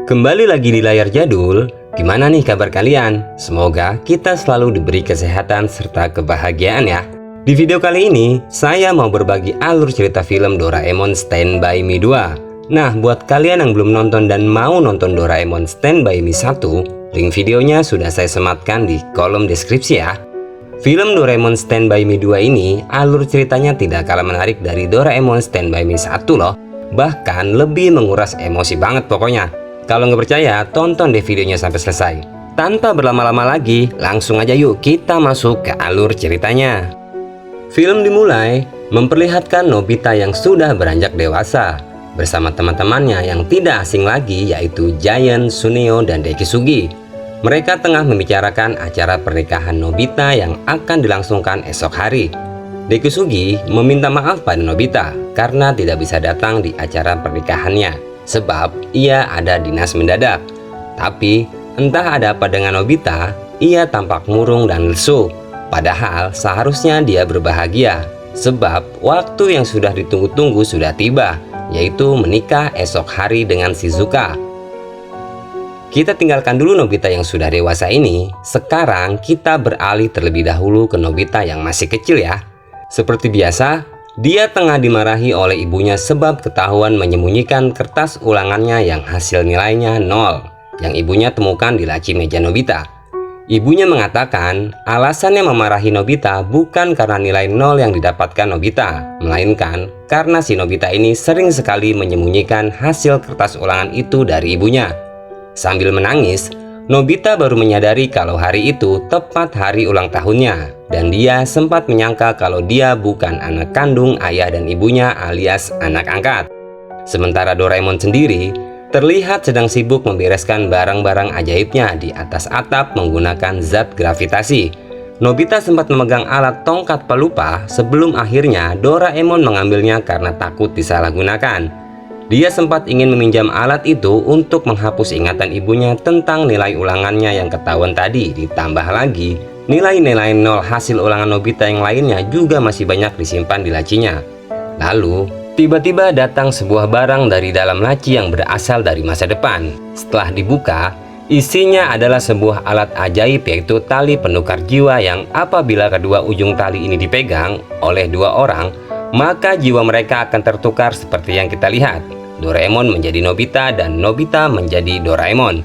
Kembali lagi di layar jadul. Gimana nih kabar kalian? Semoga kita selalu diberi kesehatan serta kebahagiaan ya. Di video kali ini, saya mau berbagi alur cerita film Doraemon Stand By Me 2. Nah, buat kalian yang belum nonton dan mau nonton Doraemon Stand By Me 1, link videonya sudah saya sematkan di kolom deskripsi ya. Film Doraemon Stand By Me 2 ini, alur ceritanya tidak kalah menarik dari Doraemon Stand By Me 1 loh. Bahkan lebih menguras emosi banget pokoknya. Kalau nggak percaya, tonton deh videonya sampai selesai. Tanpa berlama-lama lagi, langsung aja yuk kita masuk ke alur ceritanya. Film dimulai memperlihatkan Nobita yang sudah beranjak dewasa bersama teman-temannya yang tidak asing lagi, yaitu Giant, Suneo, dan Dekisugi. Mereka tengah membicarakan acara pernikahan Nobita yang akan dilangsungkan esok hari. Dekisugi meminta maaf pada Nobita karena tidak bisa datang di acara pernikahannya sebab ia ada dinas mendadak. Tapi entah ada apa dengan Nobita, ia tampak murung dan lesu. Padahal seharusnya dia berbahagia sebab waktu yang sudah ditunggu-tunggu sudah tiba, yaitu menikah esok hari dengan Shizuka. Kita tinggalkan dulu Nobita yang sudah dewasa ini. Sekarang kita beralih terlebih dahulu ke Nobita yang masih kecil ya. Seperti biasa, dia tengah dimarahi oleh ibunya sebab ketahuan menyembunyikan kertas ulangannya yang hasil nilainya 0 yang ibunya temukan di laci meja Nobita. Ibunya mengatakan alasannya memarahi Nobita bukan karena nilai 0 yang didapatkan Nobita, melainkan karena si Nobita ini sering sekali menyembunyikan hasil kertas ulangan itu dari ibunya. Sambil menangis, Nobita baru menyadari kalau hari itu tepat hari ulang tahunnya, dan dia sempat menyangka kalau dia bukan anak kandung ayah dan ibunya alias anak angkat. Sementara Doraemon sendiri terlihat sedang sibuk membereskan barang-barang ajaibnya di atas atap menggunakan zat gravitasi. Nobita sempat memegang alat tongkat pelupa sebelum akhirnya Doraemon mengambilnya karena takut disalahgunakan. Dia sempat ingin meminjam alat itu untuk menghapus ingatan ibunya tentang nilai ulangannya yang ketahuan tadi. Ditambah lagi, nilai-nilai 0 hasil ulangan Nobita yang lainnya juga masih banyak disimpan di lacinya. Lalu, tiba-tiba datang sebuah barang dari dalam laci yang berasal dari masa depan. Setelah dibuka, isinya adalah sebuah alat ajaib, yaitu tali penukar jiwa yang apabila kedua ujung tali ini dipegang oleh dua orang, maka jiwa mereka akan tertukar seperti yang kita lihat. Doraemon menjadi Nobita dan Nobita menjadi Doraemon.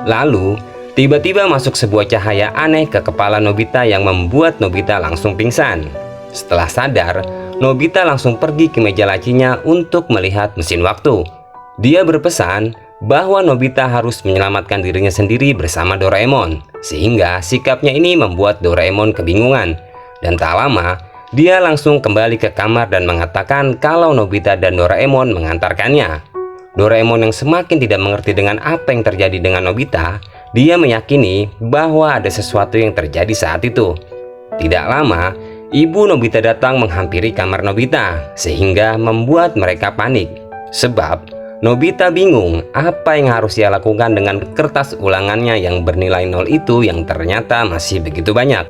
Lalu, tiba-tiba masuk sebuah cahaya aneh ke kepala Nobita yang membuat Nobita langsung pingsan. Setelah sadar, Nobita langsung pergi ke meja lacinya untuk melihat mesin waktu. Dia berpesan bahwa Nobita harus menyelamatkan dirinya sendiri bersama Doraemon, sehingga sikapnya ini membuat Doraemon kebingungan. Dan tak lama, dia langsung kembali ke kamar dan mengatakan kalau Nobita dan Doraemon mengantarkannya. Doraemon yang semakin tidak mengerti dengan apa yang terjadi dengan Nobita, dia meyakini bahwa ada sesuatu yang terjadi saat itu. Tidak lama, ibu Nobita datang menghampiri kamar Nobita, sehingga membuat mereka panik. Sebab Nobita bingung apa yang harus ia lakukan dengan kertas ulangannya yang bernilai 0 itu yang ternyata masih begitu banyak.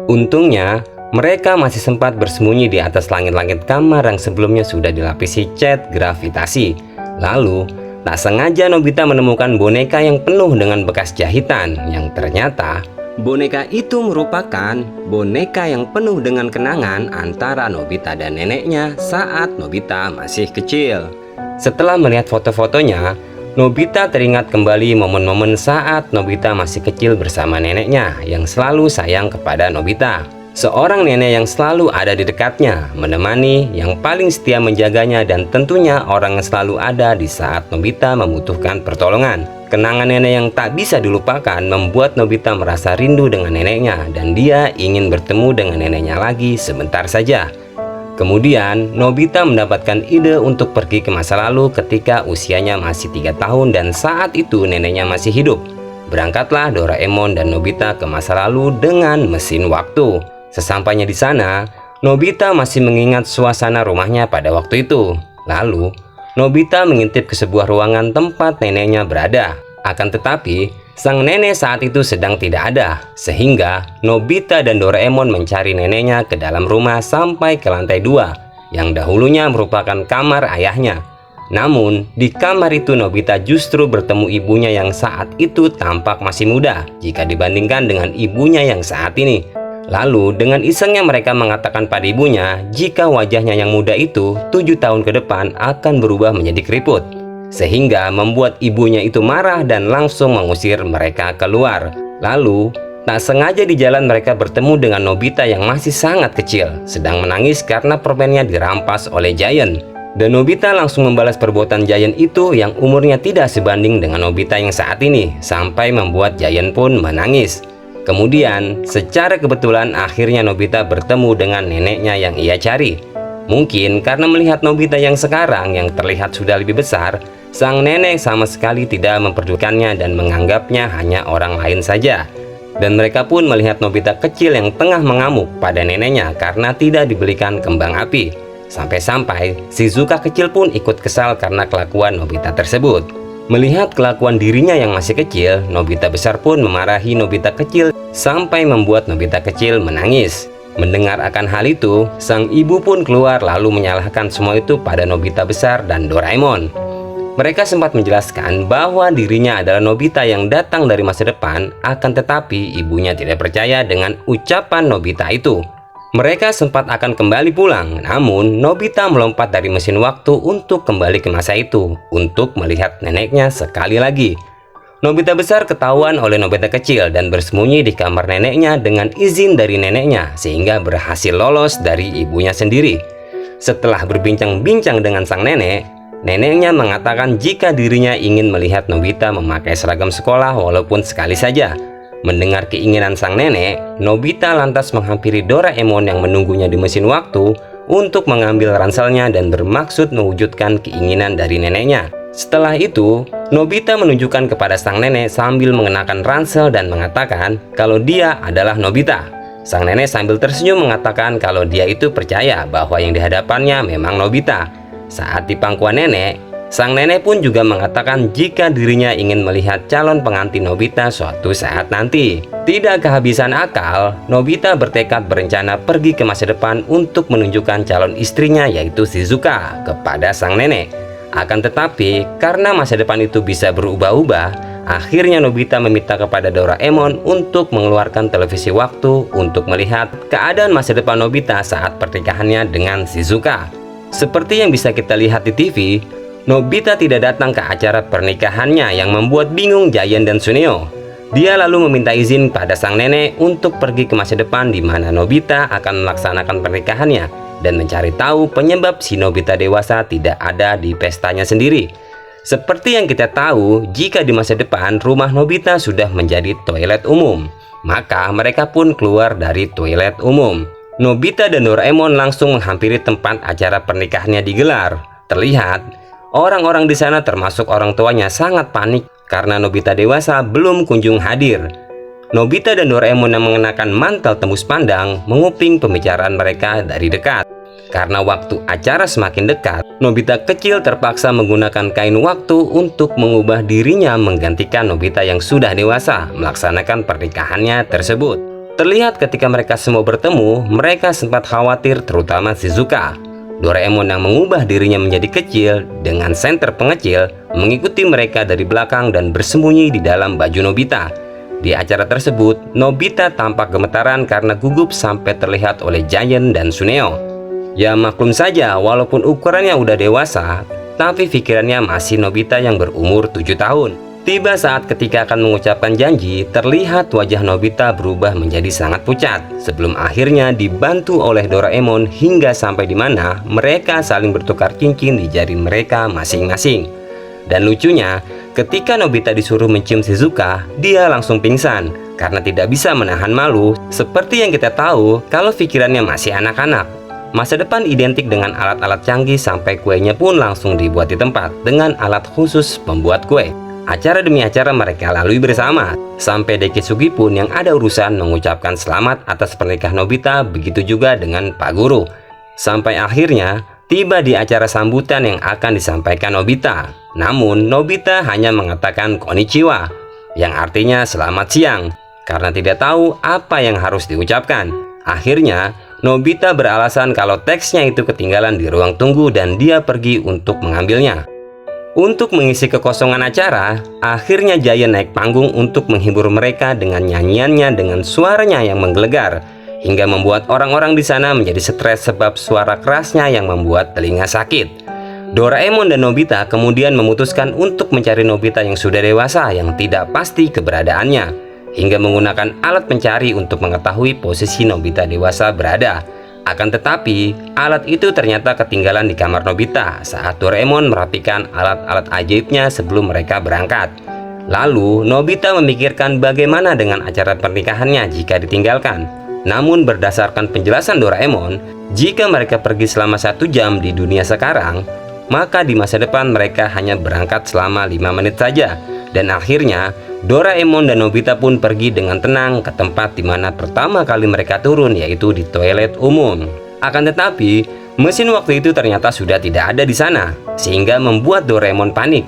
Untungnya, mereka masih sempat bersembunyi di atas langit-langit kamar yang sebelumnya sudah dilapisi cat gravitasi. Lalu, tak sengaja Nobita menemukan boneka yang penuh dengan bekas jahitan, yang ternyata boneka itu merupakan boneka yang penuh dengan kenangan antara Nobita dan neneknya saat Nobita masih kecil. Setelah melihat foto-fotonya, Nobita teringat kembali momen-momen saat Nobita masih kecil bersama neneknya yang selalu sayang kepada Nobita. Seorang nenek yang selalu ada di dekatnya, menemani, yang paling setia menjaganya, dan tentunya orang yang selalu ada di saat Nobita membutuhkan pertolongan. Kenangan nenek yang tak bisa dilupakan membuat Nobita merasa rindu dengan neneknya, dan dia ingin bertemu dengan neneknya lagi sebentar saja. Kemudian, Nobita mendapatkan ide untuk pergi ke masa lalu ketika usianya masih 3 tahun dan saat itu neneknya masih hidup. Berangkatlah Doraemon dan Nobita ke masa lalu dengan mesin waktu. Sesampainya di sana, Nobita masih mengingat suasana rumahnya pada waktu itu. Lalu, Nobita mengintip ke sebuah ruangan tempat neneknya berada. Akan tetapi, sang nenek saat itu sedang tidak ada, sehingga Nobita dan Doraemon mencari neneknya ke dalam rumah sampai ke lantai 2, yang dahulunya merupakan kamar ayahnya. Namun, di kamar itu Nobita justru bertemu ibunya yang saat itu tampak masih muda jika dibandingkan dengan ibunya yang saat ini. Lalu, dengan isengnya mereka mengatakan pada ibunya jika wajahnya yang muda itu 7 tahun ke depan akan berubah menjadi keriput. Sehingga membuat ibunya itu marah dan langsung mengusir mereka keluar. Lalu, tak sengaja di jalan mereka bertemu dengan Nobita yang masih sangat kecil, sedang menangis karena permennya dirampas oleh Giant. Dan Nobita langsung membalas perbuatan Giant itu yang umurnya tidak sebanding dengan Nobita yang saat ini, sampai membuat Giant pun menangis. Kemudian, secara kebetulan akhirnya Nobita bertemu dengan neneknya yang ia cari. Mungkin karena melihat Nobita yang sekarang yang terlihat sudah lebih besar, sang nenek sama sekali tidak memperdulikannya dan menganggapnya hanya orang lain saja. Dan mereka pun melihat Nobita kecil yang tengah mengamuk pada neneknya karena tidak dibelikan kembang api. Sampai-sampai Shizuka kecil pun ikut kesal karena kelakuan Nobita tersebut. Melihat kelakuan dirinya yang masih kecil, Nobita besar pun memarahi Nobita kecil sampai membuat Nobita kecil menangis. Mendengar akan hal itu, sang ibu pun keluar lalu menyalahkan semua itu pada Nobita besar dan Doraemon. Mereka sempat menjelaskan bahwa dirinya adalah Nobita yang datang dari masa depan, akan tetapi ibunya tidak percaya dengan ucapan Nobita itu. Mereka sempat akan kembali pulang, namun Nobita melompat dari mesin waktu untuk kembali ke masa itu, untuk melihat neneknya sekali lagi. Nobita besar ketahuan oleh Nobita kecil dan bersembunyi di kamar neneknya dengan izin dari neneknya, sehingga berhasil lolos dari ibunya sendiri. Setelah berbincang-bincang dengan sang nenek, neneknya mengatakan jika dirinya ingin melihat Nobita memakai seragam sekolah walaupun sekali saja. Mendengar keinginan sang nenek, Nobita lantas menghampiri Doraemon yang menunggunya di mesin waktu untuk mengambil ranselnya dan bermaksud mewujudkan keinginan dari neneknya. Setelah itu, Nobita menunjukkan kepada sang nenek sambil mengenakan ransel dan mengatakan kalau dia adalah Nobita. Sang nenek sambil tersenyum mengatakan kalau dia itu percaya bahwa yang dihadapannya memang Nobita. Saat di pangkuan nenek, sang nenek pun juga mengatakan jika dirinya ingin melihat calon pengantin Nobita suatu saat nanti. Tidak kehabisan akal, Nobita bertekad berencana pergi ke masa depan untuk menunjukkan calon istrinya yaitu Shizuka kepada sang nenek. Akan tetapi, karena masa depan itu bisa berubah-ubah, akhirnya Nobita meminta kepada Doraemon untuk mengeluarkan televisi waktu untuk melihat keadaan masa depan Nobita saat pernikahannya dengan Shizuka. Seperti yang bisa kita lihat di TV, Nobita tidak datang ke acara pernikahannya yang membuat bingung Giant dan Suneo. Dia lalu meminta izin pada sang nenek untuk pergi ke masa depan di mana Nobita akan melaksanakan pernikahannya dan mencari tahu penyebab si Nobita dewasa tidak ada di pestanya sendiri. Seperti yang kita tahu, jika di masa depan rumah Nobita sudah menjadi toilet umum, maka mereka pun keluar dari toilet umum. Nobita dan Doraemon langsung menghampiri tempat acara pernikahannya digelar. Terlihat orang-orang di sana termasuk orang tuanya sangat panik karena Nobita dewasa belum kunjung hadir. Nobita dan Doraemon yang mengenakan mantel tembus pandang menguping pembicaraan mereka dari dekat. Karena waktu acara semakin dekat, Nobita kecil terpaksa menggunakan kain waktu untuk mengubah dirinya menggantikan Nobita yang sudah dewasa melaksanakan pernikahannya tersebut. Terlihat ketika mereka semua bertemu, mereka sempat khawatir terutama Shizuka. Doraemon yang mengubah dirinya menjadi kecil dengan senter pengecil mengikuti mereka dari belakang dan bersembunyi di dalam baju Nobita. Di acara tersebut, Nobita tampak gemetaran karena gugup sampai terlihat oleh Giant dan Suneo. Ya maklum saja, walaupun ukurannya udah dewasa, tapi pikirannya masih Nobita yang berumur 7 tahun. Tiba saat ketika akan mengucapkan janji, terlihat wajah Nobita berubah menjadi sangat pucat. Sebelum akhirnya dibantu oleh Doraemon hingga sampai di mana mereka saling bertukar cincin di jari mereka masing-masing. Dan lucunya, ketika Nobita disuruh mencium Shizuka, dia langsung pingsan karena tidak bisa menahan malu. Seperti yang kita tahu, kalau pikirannya masih anak-anak, masa depan identik dengan alat-alat canggih sampai kuenya pun langsung dibuat di tempat dengan alat khusus pembuat kue. Acara demi acara mereka lalui bersama, sampai Dekitsugi pun yang ada urusan mengucapkan selamat atas pernikahan Nobita, begitu juga dengan Pak Guru. Sampai akhirnya tiba di acara sambutan yang akan disampaikan Nobita. Namun Nobita hanya mengatakan konnichiwa, yang artinya selamat siang, karena tidak tahu apa yang harus diucapkan. Akhirnya Nobita beralasan kalau teksnya itu ketinggalan di ruang tunggu dan dia pergi untuk mengambilnya. Untuk mengisi kekosongan acara, akhirnya Giant naik panggung untuk menghibur mereka dengan nyanyiannya dengan suaranya yang menggelegar, hingga membuat orang-orang di sana menjadi stres sebab suara kerasnya yang membuat telinga sakit. Doraemon dan Nobita kemudian memutuskan untuk mencari Nobita yang sudah dewasa yang tidak pasti keberadaannya, hingga menggunakan alat pencari untuk mengetahui posisi Nobita dewasa berada. Akan tetapi, alat itu ternyata ketinggalan di kamar Nobita saat Doraemon merapikan alat-alat ajaibnya sebelum mereka berangkat. Lalu, Nobita memikirkan bagaimana dengan acara pernikahannya jika ditinggalkan. Namun berdasarkan penjelasan Doraemon, jika mereka pergi selama 1 jam di dunia sekarang, maka di masa depan mereka hanya berangkat selama 5 menit saja. Dan akhirnya Doraemon dan Nobita pun pergi dengan tenang ke tempat di mana pertama kali mereka turun, yaitu di toilet umum. Akan tetapi mesin waktu itu ternyata sudah tidak ada di sana, sehingga membuat Doraemon panik.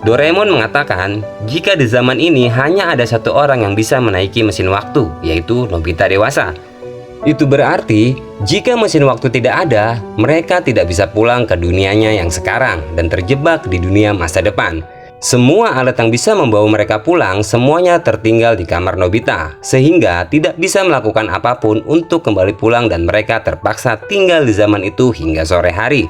Doraemon mengatakan jika di zaman ini hanya ada 1 orang yang bisa menaiki mesin waktu, yaitu Nobita dewasa. Itu berarti jika mesin waktu tidak ada, mereka tidak bisa pulang ke dunianya yang sekarang dan terjebak di dunia masa depan. Semua alat yang bisa membawa mereka pulang semuanya tertinggal di kamar Nobita, sehingga tidak bisa melakukan apapun untuk kembali pulang dan mereka terpaksa tinggal di zaman itu hingga sore hari.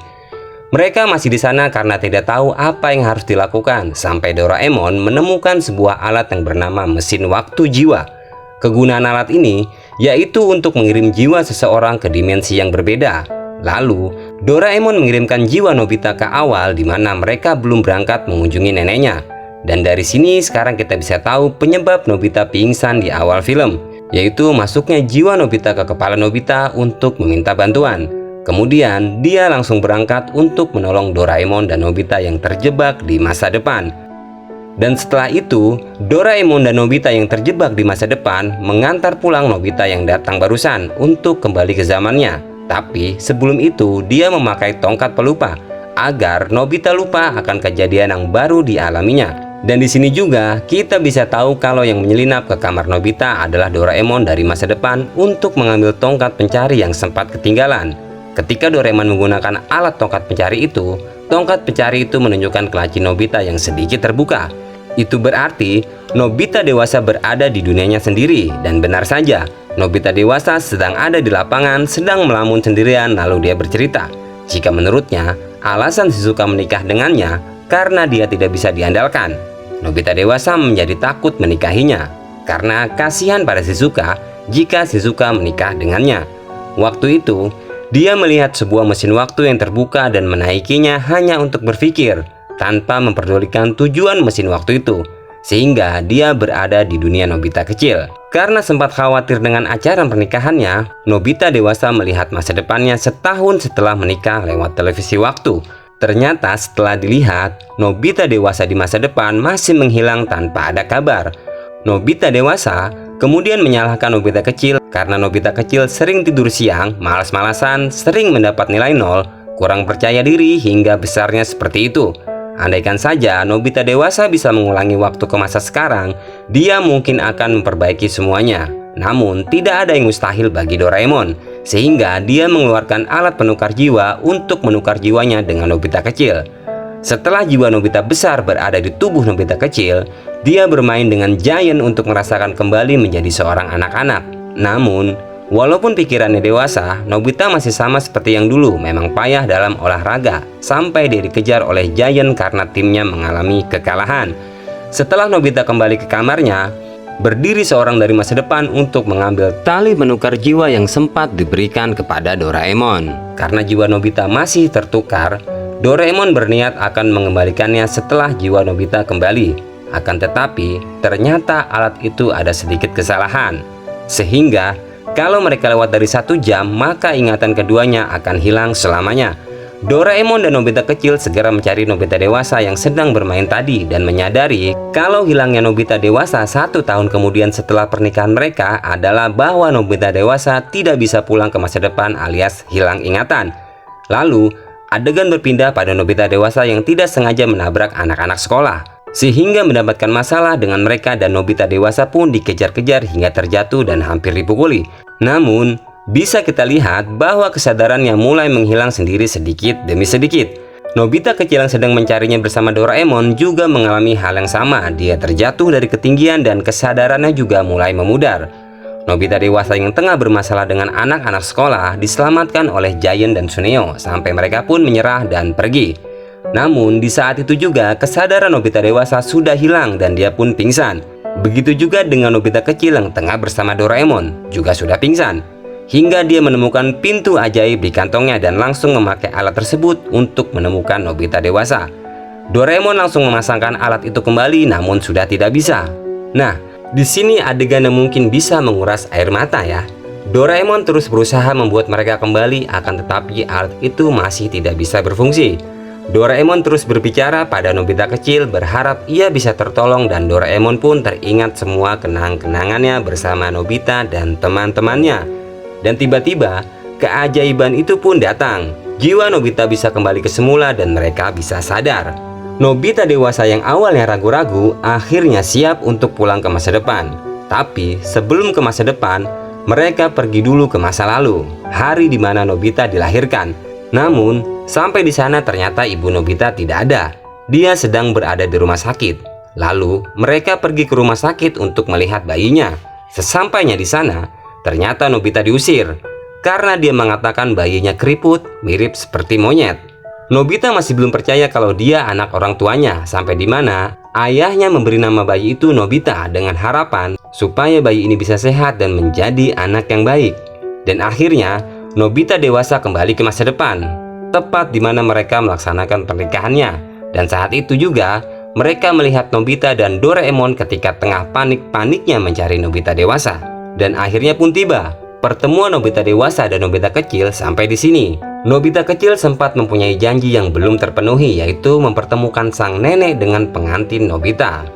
Mereka masih di sana karena tidak tahu apa yang harus dilakukan sampai Doraemon menemukan sebuah alat yang bernama mesin waktu jiwa. Kegunaan alat ini yaitu untuk mengirim jiwa seseorang ke dimensi yang berbeda. Lalu, Doraemon mengirimkan jiwa Nobita ke awal di mana mereka belum berangkat mengunjungi neneknya. Dan dari sini sekarang kita bisa tahu penyebab Nobita pingsan di awal film, yaitu masuknya jiwa Nobita ke kepala Nobita untuk meminta bantuan. Kemudian, dia langsung berangkat untuk menolong Doraemon dan Nobita yang terjebak di masa depan. Dan setelah itu, Doraemon dan Nobita yang terjebak di masa depan mengantar pulang Nobita yang datang barusan untuk kembali ke zamannya. Tapi sebelum itu, dia memakai tongkat pelupa agar Nobita lupa akan kejadian yang baru dialaminya. Dan di sini juga kita bisa tahu kalau yang menyelinap ke kamar Nobita adalah Doraemon dari masa depan untuk mengambil tongkat pencari yang sempat ketinggalan. Ketika Doraemon menggunakan alat tongkat pencari itu, tongkat pencari itu menunjukkan kelaci Nobita yang sedikit terbuka. Itu berarti Nobita dewasa berada di dunianya sendiri. Dan benar saja, Nobita dewasa sedang ada di lapangan, sedang melamun sendirian. Lalu dia bercerita jika menurutnya alasan Shizuka menikah dengannya karena dia tidak bisa diandalkan. Nobita dewasa menjadi takut menikahinya karena kasihan pada Shizuka jika Shizuka menikah dengannya. Waktu itu dia melihat sebuah mesin waktu yang terbuka dan menaikinya hanya untuk berpikir, tanpa memperdulikan tujuan mesin waktu itu, sehingga dia berada di dunia Nobita kecil. Karena sempat khawatir dengan acara pernikahannya, Nobita dewasa melihat masa depannya setahun setelah menikah lewat televisi waktu. Ternyata setelah dilihat, Nobita dewasa di masa depan masih menghilang tanpa ada kabar. Nobita dewasa kemudian menyalahkan Nobita kecil karena Nobita kecil sering tidur siang, malas-malasan, sering mendapat nilai 0, kurang percaya diri hingga besarnya seperti itu. Andaikan saja Nobita dewasa bisa mengulangi waktu ke masa sekarang, dia mungkin akan memperbaiki semuanya. Namun tidak ada yang mustahil bagi Doraemon, sehingga dia mengeluarkan alat penukar jiwa untuk menukar jiwanya dengan Nobita kecil. Setelah jiwa Nobita besar berada di tubuh Nobita kecil, dia bermain dengan Giant untuk merasakan kembali menjadi seorang anak-anak. Namun, walaupun pikirannya dewasa, Nobita masih sama seperti yang dulu, memang payah dalam olahraga, sampai dia dikejar oleh Giant karena timnya mengalami kekalahan. Setelah Nobita kembali ke kamarnya, berdiri seorang dari masa depan untuk mengambil tali menukar jiwa yang sempat diberikan kepada Doraemon. Karena jiwa Nobita masih tertukar, Doraemon berniat akan mengembalikannya setelah jiwa Nobita kembali. Akan tetapi, ternyata alat itu ada sedikit kesalahan, sehingga kalau mereka lewat dari 1 jam, maka ingatan keduanya akan hilang selamanya. Doraemon dan Nobita kecil segera mencari Nobita dewasa yang sedang bermain tadi dan menyadari kalau hilangnya Nobita dewasa 1 tahun kemudian setelah pernikahan mereka adalah bahwa Nobita dewasa tidak bisa pulang ke masa depan alias hilang ingatan. Lalu, adegan berpindah pada Nobita dewasa yang tidak sengaja menabrak anak-anak sekolah, sehingga mendapatkan masalah dengan mereka dan Nobita dewasa pun dikejar-kejar hingga terjatuh dan hampir dipukuli. Namun, bisa kita lihat bahwa kesadarannya mulai menghilang sendiri sedikit demi sedikit. Nobita kecil yang sedang mencarinya bersama Doraemon juga mengalami hal yang sama. Dia terjatuh dari ketinggian dan kesadarannya juga mulai memudar. Nobita dewasa yang tengah bermasalah dengan anak-anak sekolah diselamatkan oleh Giant dan Suneo sampai mereka pun menyerah dan pergi. Namun di saat itu juga kesadaran Nobita dewasa sudah hilang dan dia pun pingsan. Begitu juga dengan Nobita kecil yang tengah bersama Doraemon juga sudah pingsan. Hingga dia menemukan pintu ajaib di kantongnya dan langsung memakai alat tersebut untuk menemukan Nobita dewasa. Doraemon langsung memasangkan alat itu kembali namun sudah tidak bisa. Nah, di sini adegan yang mungkin bisa menguras air mata ya. Doraemon terus berusaha membuat mereka kembali, akan tetapi alat itu masih tidak bisa berfungsi. Doraemon terus berbicara pada Nobita kecil berharap ia bisa tertolong dan Doraemon pun teringat semua kenang-kenangannya bersama Nobita dan teman-temannya. Dan tiba-tiba keajaiban itu pun datang. Jiwa Nobita bisa kembali ke semula dan mereka bisa sadar. Nobita dewasa yang awalnya ragu-ragu akhirnya siap untuk pulang ke masa depan. Tapi sebelum ke masa depan, mereka pergi dulu ke masa lalu, hari di mana Nobita dilahirkan. Namun sampai di sana ternyata ibu Nobita tidak ada. Dia sedang berada di rumah sakit. Lalu mereka pergi ke rumah sakit untuk melihat bayinya. Sesampainya di sana, ternyata Nobita diusir karena dia mengatakan bayinya keriput, mirip seperti monyet. Nobita masih belum percaya kalau dia anak orang tuanya, sampai di mana ayahnya memberi nama bayi itu Nobita dengan harapan supaya bayi ini bisa sehat dan menjadi anak yang baik. Dan akhirnya Nobita dewasa kembali ke masa depan, tepat di mana mereka melaksanakan pernikahannya. Dan saat itu juga mereka melihat Nobita dan Doraemon ketika tengah panik-paniknya mencari Nobita dewasa. Dan akhirnya pun tiba pertemuan Nobita dewasa dan Nobita kecil. Sampai di sini Nobita kecil sempat mempunyai janji yang belum terpenuhi, yaitu mempertemukan sang nenek dengan pengantin Nobita.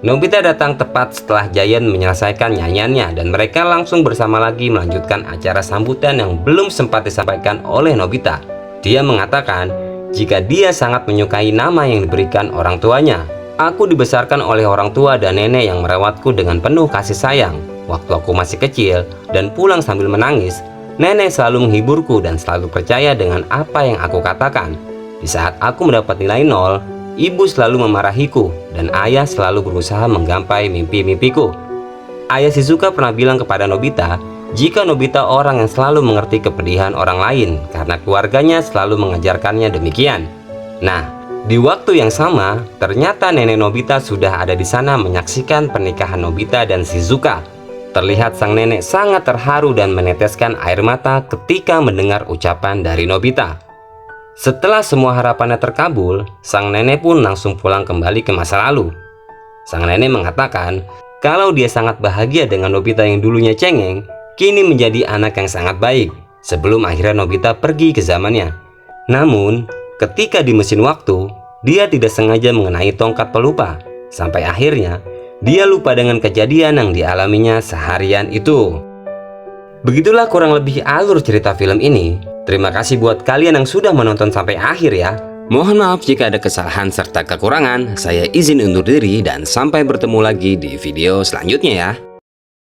Nobita datang tepat setelah Giant menyelesaikan nyanyiannya dan mereka langsung bersama lagi melanjutkan acara sambutan yang belum sempat disampaikan oleh Nobita. Dia mengatakan jika dia sangat menyukai nama yang diberikan orang tuanya. Aku dibesarkan oleh orang tua dan nenek yang merawatku dengan penuh kasih sayang. Waktu aku masih kecil dan pulang sambil menangis, nenek selalu menghiburku dan selalu percaya dengan apa yang aku katakan. Di saat aku mendapat nilai 0, ibu selalu memarahiku dan ayah selalu berusaha menggapai mimpi-mimpiku. Ayah Shizuka pernah bilang kepada Nobita, jika Nobita orang yang selalu mengerti kepedihan orang lain karena keluarganya selalu mengajarkannya demikian. Nah, di waktu yang sama, ternyata nenek Nobita sudah ada di sana menyaksikan pernikahan Nobita dan Shizuka. Terlihat sang nenek sangat terharu dan meneteskan air mata ketika mendengar ucapan dari Nobita. Setelah semua harapannya terkabul, sang nenek pun langsung pulang kembali ke masa lalu. Sang nenek mengatakan kalau dia sangat bahagia dengan Nobita yang dulunya cengeng, kini menjadi anak yang sangat baik, sebelum akhirnya Nobita pergi ke zamannya. Namun, ketika di mesin waktu, dia tidak sengaja mengenai tongkat pelupa, sampai akhirnya dia lupa dengan kejadian yang dialaminya seharian itu. Begitulah kurang lebih alur cerita film ini. Terima kasih buat kalian yang sudah menonton sampai akhir ya. Mohon maaf jika ada kesalahan serta kekurangan. Saya izin undur diri dan sampai bertemu lagi di video selanjutnya ya.